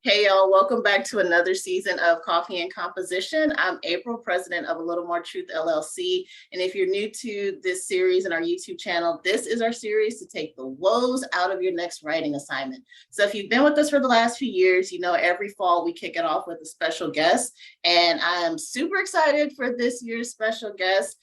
Hey y'all, welcome back to another season of Coffee and Composition. I'm April, president of A Little More Truth LLC. And if you're new to this series and our YouTube channel, this is our series to take the woes out of your next writing assignment. So if you've been with us for the last few years, you know every fall we kick it off with a special guest. And I am super excited for this year's special guest.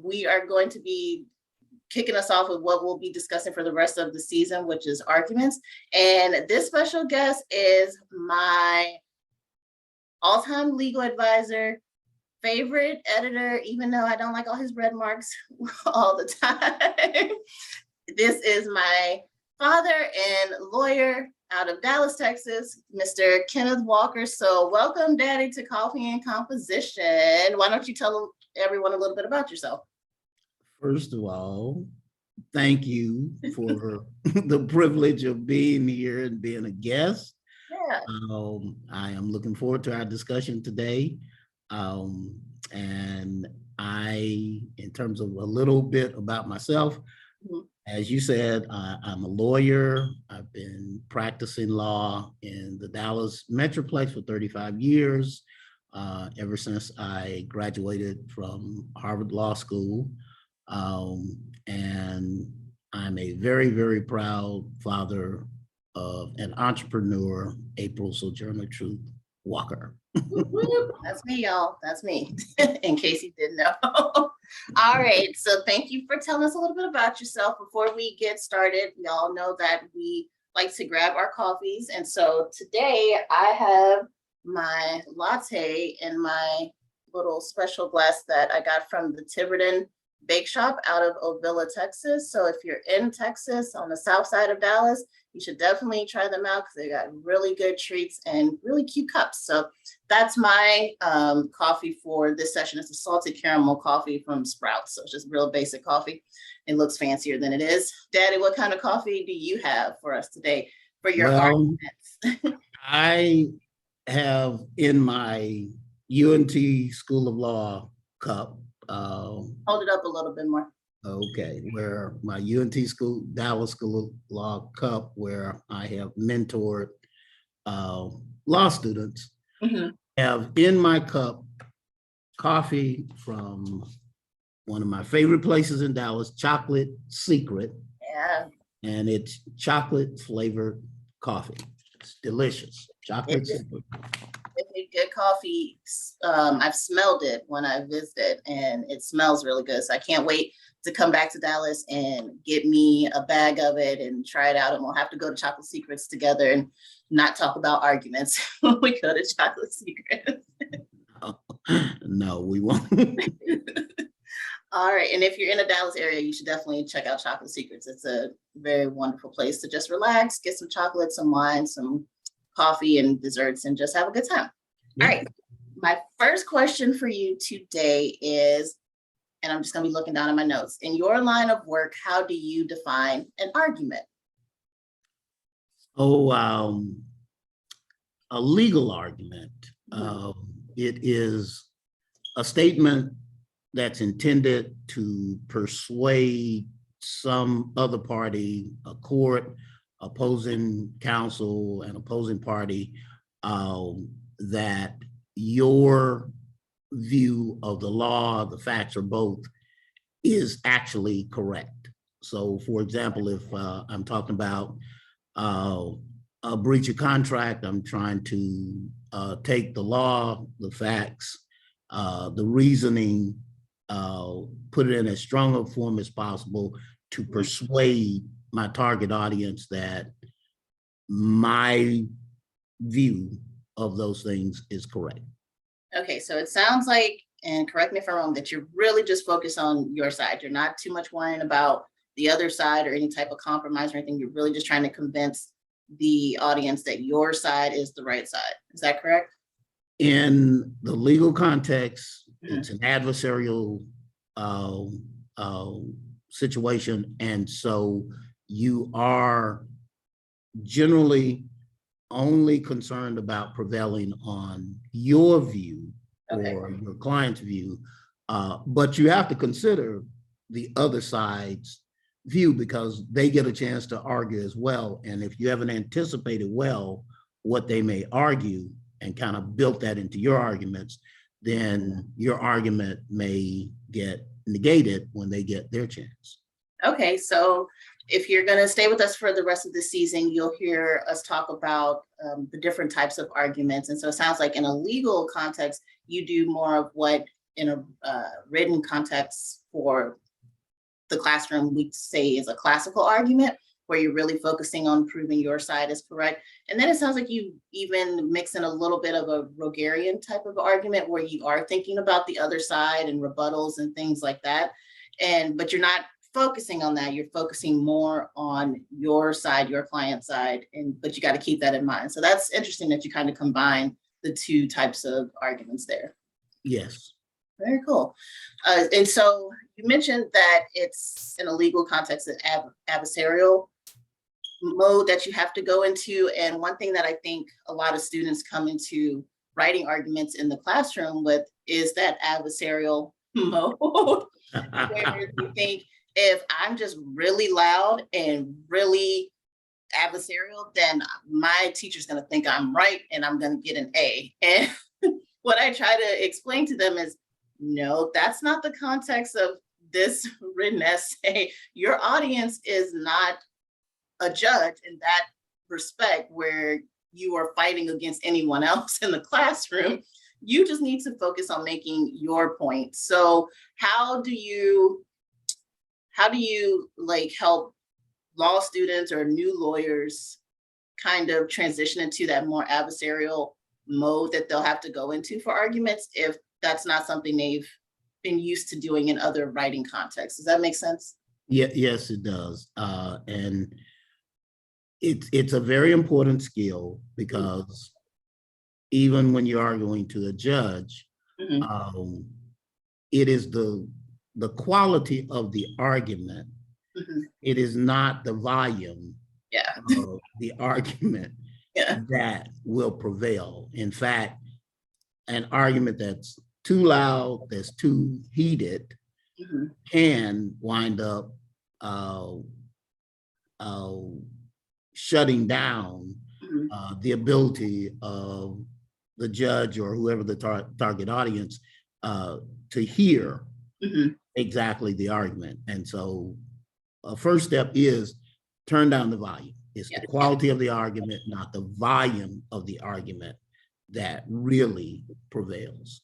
We are going to be kicking us off with what we'll be discussing for the rest of the season, which is arguments. And this special guest is my all-time legal advisor, favorite editor, even though I don't like all his red marks all the time. This is my father and lawyer out of Dallas, Texas, Mr. Kenneth Walker. So welcome, Daddy, to Coffee and Composition. Why don't you tell everyone a little bit about yourself? First of all, thank you for the privilege of being here and being a guest. Yeah. I am looking forward to our discussion today. And in terms of a little bit about myself, as you said, I'm a lawyer. I've been practicing law in the Dallas Metroplex for 35 years, ever since I graduated from Harvard Law School. And I'm a very, very proud father of an entrepreneur, April Sojourner Truth Walker. That's me, y'all. That's me, in case you didn't know. All right. So thank you for telling us a little bit about yourself. Before we get started, we all know that we like to grab our coffees. And so today I have my latte in my little special glass that I got from the Tiverton Bake Shop out of Ovilla, Texas. So if you're in Texas on the south side of Dallas, you should definitely try them out because they got really good treats and really cute cups. So that's my coffee for this session. It's a salted caramel coffee from Sprouts. So it's just real basic coffee. It looks fancier than it is. Daddy, what kind of coffee do you have for us today for your arguments? I have in my UNT School of Law cup. Hold it up a little bit more. Okay, where my UNT Dallas School of Law cup, where I have mentored law students, have in my cup coffee from one of my favorite places in Dallas, Chocolate Secret. Yeah. And it's chocolate flavored coffee. It's delicious. Chocolate Secret. It's good coffee. I've smelled it when I visited and it smells really good. So I can't wait to come back to Dallas and get me a bag of it and try it out. And we'll have to go to Chocolate Secrets together and not talk about arguments when we go to Chocolate Secrets. No, we won't. All right. And if you're in the Dallas area, you should definitely check out Chocolate Secrets. It's a very wonderful place to just relax, get some chocolate, some wine, some coffee and desserts, and just have a good time. Yeah. All right. My first question for you today is, and I'm just going to be looking down at my notes. In your line of work, how do you define an argument? A legal argument. It is a statement that's intended to persuade some other party, a court, opposing counsel, and opposing party, that your view of the law, the facts, or both is actually correct. So, for example, if I'm talking about a breach of contract, I'm trying to take the law, the facts, the reasoning, put it in as strong a form as possible to persuade my target audience that my view of those things is correct. Okay, so it sounds like, and correct me if I'm wrong, that you're really just focused on your side. You're not too much worrying about the other side or any type of compromise or anything. You're really just trying to convince the audience that your side is the right side. Is that correct? In the legal context, it's an adversarial situation. And so you are generally only concerned about prevailing on your view or your client's view, but you have to consider the other side's view because they get a chance to argue as well. And if you haven't anticipated well what they may argue and kind of built that into your arguments, then your argument may get negated when they get their chance. Okay, so if you're going to stay with us for the rest of the season, you'll hear us talk about the different types of arguments. And so it sounds like in a legal context, you do more of what in a written context for the classroom we say is a classical argument, where you're really focusing on proving your side is correct. And then it sounds like you even mix in a little bit of a Rogerian type of argument where you are thinking about the other side and rebuttals and things like that. But you're not focusing on that. You're focusing more on your side, your client side, but you got to keep that in mind. So that's interesting that you kind of combine the two types of arguments there. Yes. Very cool. And so you mentioned that it's in a legal context, an adversarial mode that you have to go into. And one thing that I think a lot of students come into writing arguments in the classroom with is that adversarial mode, where you think, if I'm just really loud and really adversarial, then my teacher's going to think I'm right and I'm going to get an A. And what I try to explain to them is, no, that's not the context of this written essay. Your audience is not a judge in that respect where you are fighting against anyone else in the classroom. You just need to focus on making your point. So how do you like help law students or new lawyers kind of transition into that more adversarial mode that they'll have to go into for arguments if that's not something they've been used to doing in other writing contexts? Does that make sense? Yeah, yes, it does. And it's a very important skill, because even when you're arguing to a judge, it is the quality of the argument. It is not the volume of the argument that will prevail. In fact, an argument that's too loud, that's too heated, can wind up shutting down the ability of the judge or whoever the target audience to hear exactly the argument. And so a first step is turn down the volume. It's the quality of the argument, not the volume of the argument, that really prevails.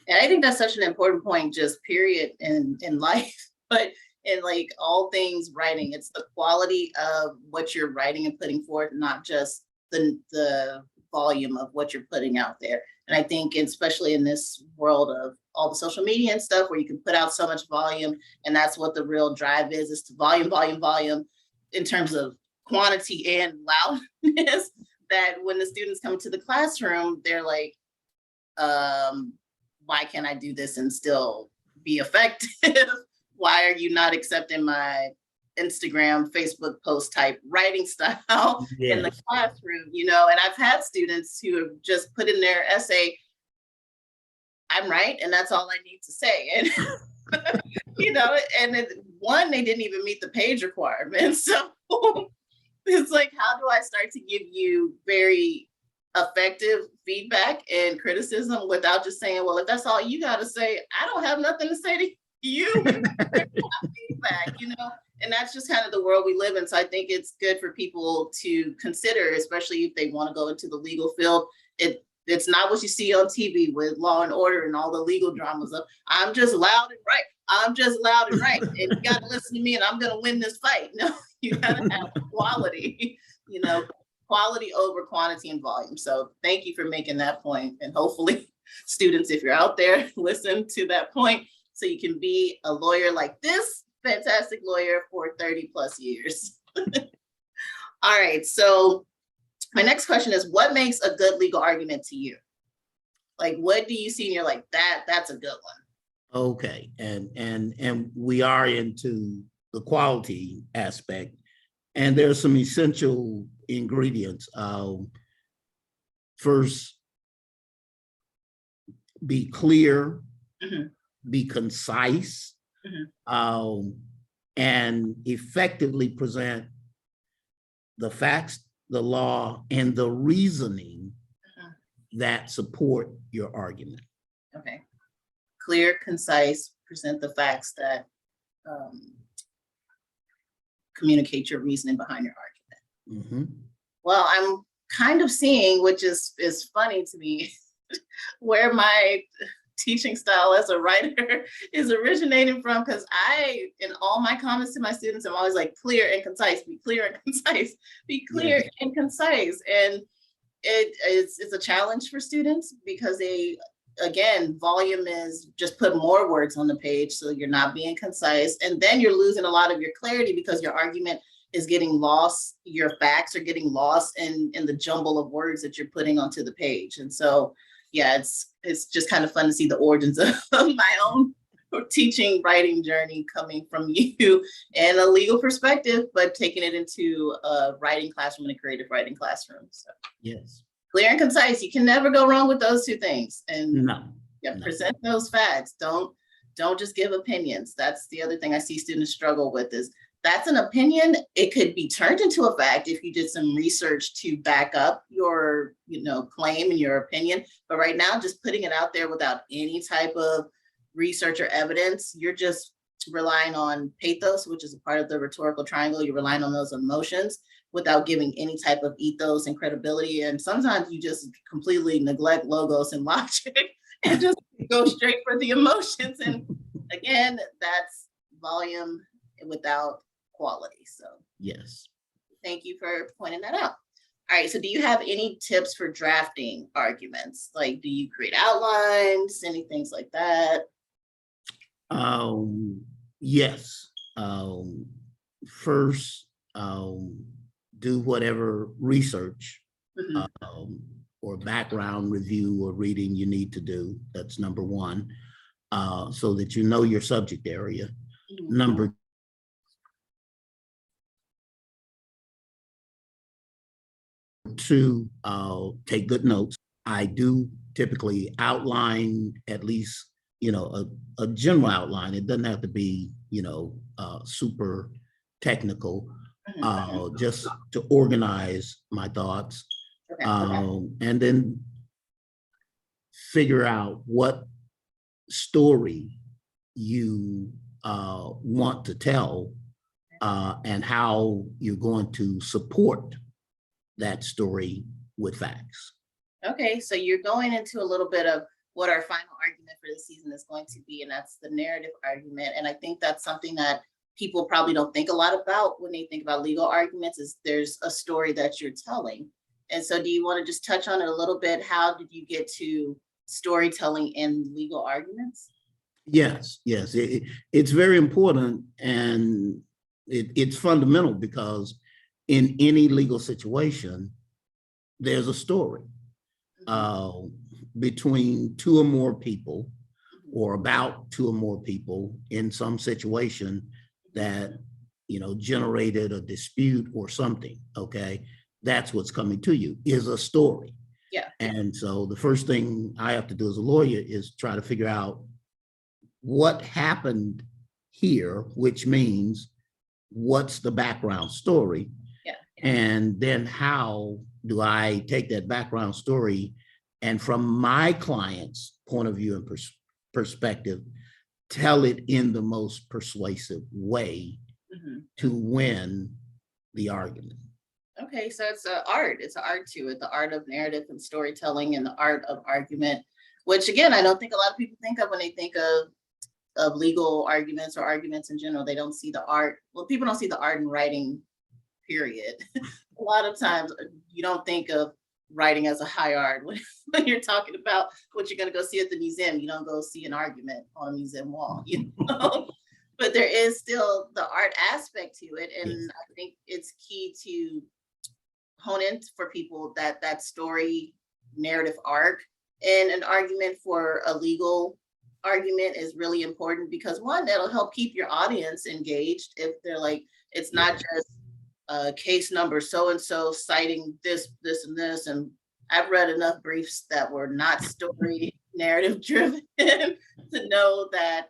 And I think that's such an important point, just period in life, but in like all things writing, it's the quality of what you're writing and putting forth, not just the volume of what you're putting out there. And I think especially in this world of all the social media and stuff where you can put out so much volume, and that's what the real drive is to volume in terms of quantity and loudness, that when the students come to the classroom, they're like, why can't I do this and still be effective? Why are you not accepting my Instagram, Facebook post type writing style in the classroom? You know, and I've had students who have just put in their essay, I'm right, and that's all I need to say. And you know, and they didn't even meet the page requirements. So it's like, how do I start to give you very effective feedback and criticism without just saying, well, if that's all you got to say, I don't have nothing to say to you. Feedback, you know, and that's just kind of the world we live in. So I think it's good for people to consider, especially if they want to go into the legal field. It's not what you see on TV with Law and Order and all the legal dramas of, I'm just loud and right. I'm just loud and right. And you got to listen to me and I'm going to win this fight. No, you got to have quality, you know, quality over quantity and volume. So thank you for making that point. And hopefully students, if you're out there, listen to that point so you can be a lawyer like this fantastic lawyer for 30 plus years. All right. So my next question is, what makes a good legal argument to you? Like, what do you see and you're like, that's a good one? Okay. And we are into the quality aspect, and there's some essential ingredients. First, be clear, be concise, and effectively present the facts the law and the reasoning that support your argument. Okay. Clear, concise, present the facts that communicate your reasoning behind your argument. Mm-hmm. Well, I'm kind of seeing, which is funny to me, where my teaching style as a writer is originating from, because I, in all my comments to my students, I'm always like, clear and concise, be clear and concise, be clear Yes. and concise. And it's a challenge for students because they, again, volume is just put more words on the page, so you're not being concise, and then you're losing a lot of your clarity because your argument is getting lost, your facts are getting lost in the jumble of words that you're putting onto the page. And so, yeah, it's just kind of fun to see the origins of my own teaching writing journey coming from you and a legal perspective, but taking it into a writing classroom and a creative writing classroom. So Yes. clear and concise, you can never go wrong with those two things. And No. yeah, No. present those facts. Don't just give opinions. That's the other thing I see students struggle with is that's an opinion. It could be turned into a fact if you did some research to back up your, claim and your opinion. But right now, just putting it out there without any type of research or evidence, you're just relying on pathos, which is a part of the rhetorical triangle. You're relying on those emotions without giving any type of ethos and credibility. And sometimes you just completely neglect logos and logic and just go straight for the emotions. And again, that's volume without quality. So Yes. thank you for pointing that out. All right, so do you have any tips for drafting arguments? Like, do you create outlines, any things like that? Yes. First, do whatever research or background review or reading you need to do. That's number one, so that you know your subject area. Number two, take good notes. I do typically outline at least, a general outline. It doesn't have to be, super technical, just to organize my thoughts. Okay. And then figure out what story you want to tell, and how you're going to support that story with facts. Okay, so you're going into a little bit of what our final argument for the season is going to be, and that's the narrative argument. And I think that's something that people probably don't think a lot about when they think about legal arguments, is there's a story that you're telling. And so do you want to just touch on it a little bit? How did you get to storytelling in legal arguments? Yes. It's very important, and it's fundamental because in any legal situation, there's a story between two or more people, or about two or more people in some situation that, generated a dispute or something. Okay. That's what's coming to you, is a story. Yeah. And so the first thing I have to do as a lawyer is try to figure out what happened here, which means what's the background story? Yeah. And then how do I take that background story and, from my client's point of view and perspective, tell it in the most persuasive way to win the argument. Okay, so it's an art. It's an art to it, the art of narrative and storytelling and the art of argument, which, again, I don't think a lot of people think of when they think of legal arguments or arguments in general. They don't see the art. Well, people don't see the art in writing, period. A lot of times you don't think of writing as a high art when you're talking about what you're going to go see at the museum. You don't go see an argument on a museum wall, but there is still the art aspect to it. And yes, I think it's key to hone in for people that story narrative arc in an argument for a legal argument is really important, because one, that'll help keep your audience engaged. If they're like, it's not just case number so-and-so citing this, and this. And I've read enough briefs that were not story narrative driven to know that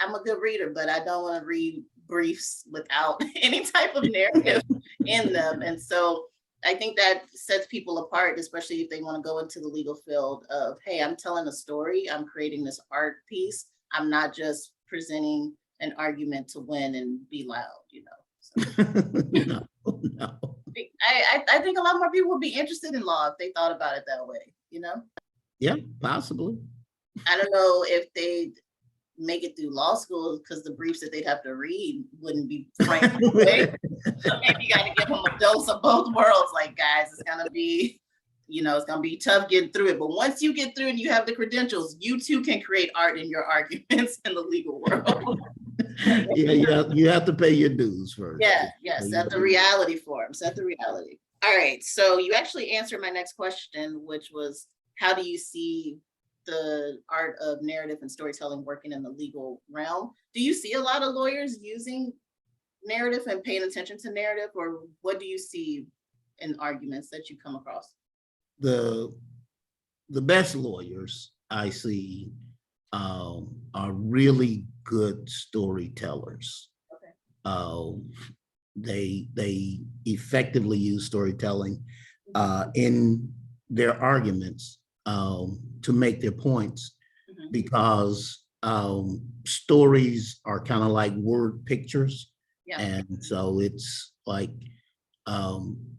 I'm a good reader, but I don't want to read briefs without any type of narrative in them. And so I think that sets people apart, especially if they want to go into the legal field of, hey, I'm telling a story, I'm creating this art piece. I'm not just presenting an argument to win and be loud, you know. So No, no. I think a lot more people would be interested in law if they thought about it that way, you know? Yeah, possibly. I don't know if they make it through law school because the briefs that they'd have to read wouldn't be framed that way. So maybe you got to give them a dose of both worlds. Like, guys, it's gonna be, you know, it's gonna be tough getting through it. But once you get through and you have the credentials, you too can create art in your arguments in the legal world. Yeah, you have to pay your dues first. Yeah, set the reality for them. Set the reality. All right. So you actually answered my next question, which was, how do you see the art of narrative and storytelling working in the legal realm? Do you see a lot of lawyers using narrative and paying attention to narrative, or what do you see in arguments that you come across? The best lawyers I see are really good storytellers. Okay. They effectively use storytelling in their arguments to make their points, because stories are kind of like word pictures. Yeah. And so it's like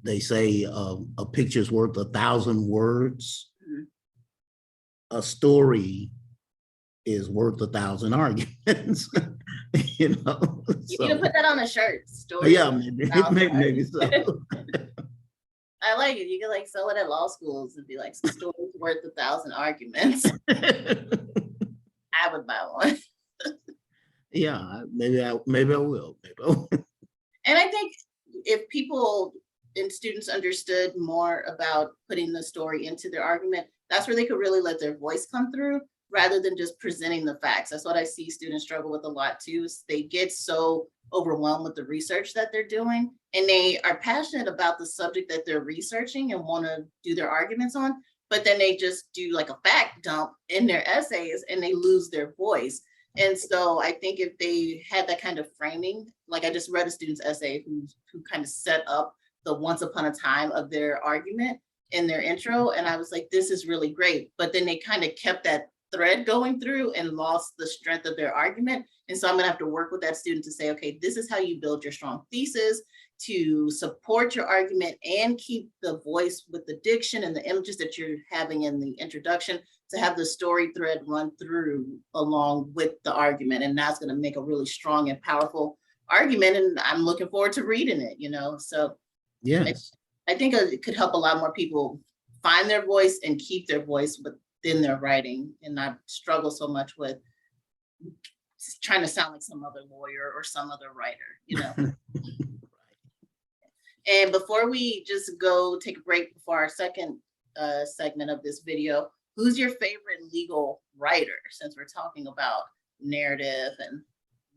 they say a picture's worth 1,000 words. A story is worth 1,000 arguments. You know, you need to put that on a shirt. Story. Yeah, maybe so. I like it. You can like sell it at law schools and be like, some stories worth 1,000 arguments. I would buy one. Yeah, maybe I will. And I think if people and students understood more about putting the story into their argument, that's where they could really let their voice come through rather than just presenting the facts. That's what I see students struggle with a lot too, is they get so overwhelmed with the research that they're doing, and they are passionate about the subject that they're researching and want to do their arguments on, but then they just do like a fact dump in their essays and they lose their voice. And so I think if they had that kind of framing, like I just read a student's essay who kind of set up the once upon a time of their argument in their intro, and I was like, this is really great. But then they kind of kept that thread going through and lost the strength of their argument. And so I'm going to have to work with that student to say, okay, this is how you build your strong thesis to support your argument and keep the voice with the diction and the images that you're having in the introduction, to have the story thread run through along with the argument. And that's going to make a really strong and powerful argument. And I'm looking forward to reading it, you know? So yes, I think it could help a lot more people find their voice and keep their voice within their writing and not struggle so much with trying to sound like some other lawyer or some other writer, you know? And before we just go take a break before our second segment of this video, who's your favorite legal writer, since we're talking about narrative and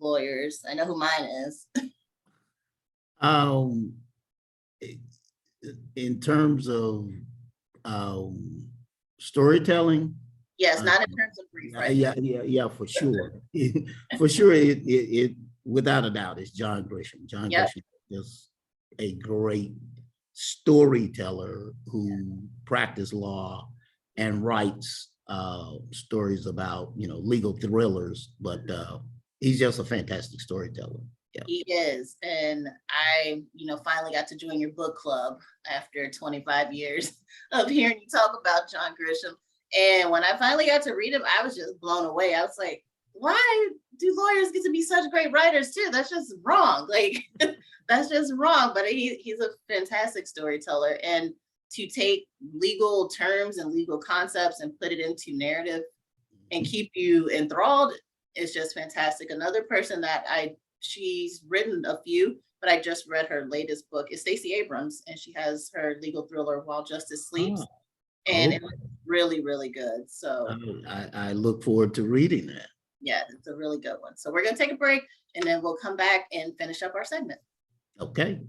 lawyers? I know who mine is. In terms of storytelling, yes, not in terms of brief writing. Yeah, for sure. For sure, it without a doubt, it's John Grisham. John Grisham is a great storyteller who practiced law and writes stories about, you know, legal thrillers, but he's just a fantastic storyteller. Yeah. He is. And I, you know, finally got to join your book club after 25 years of hearing you talk about John Grisham. And when I finally got to read him, I was just blown away. I was like, why do lawyers get to be such great writers too? That's just wrong. Like, that's just wrong. But he's a fantastic storyteller. And to take legal terms and legal concepts and put it into narrative and keep you enthralled is just fantastic. Another person that she's written a few, but I just read her latest book, is Stacey Abrams, and she has her legal thriller While Justice Sleeps. And it's really, really good. So I look forward to reading that. Yeah, it's a really good one. So we're going to take a break and then we'll come back and finish up our segment. Okay.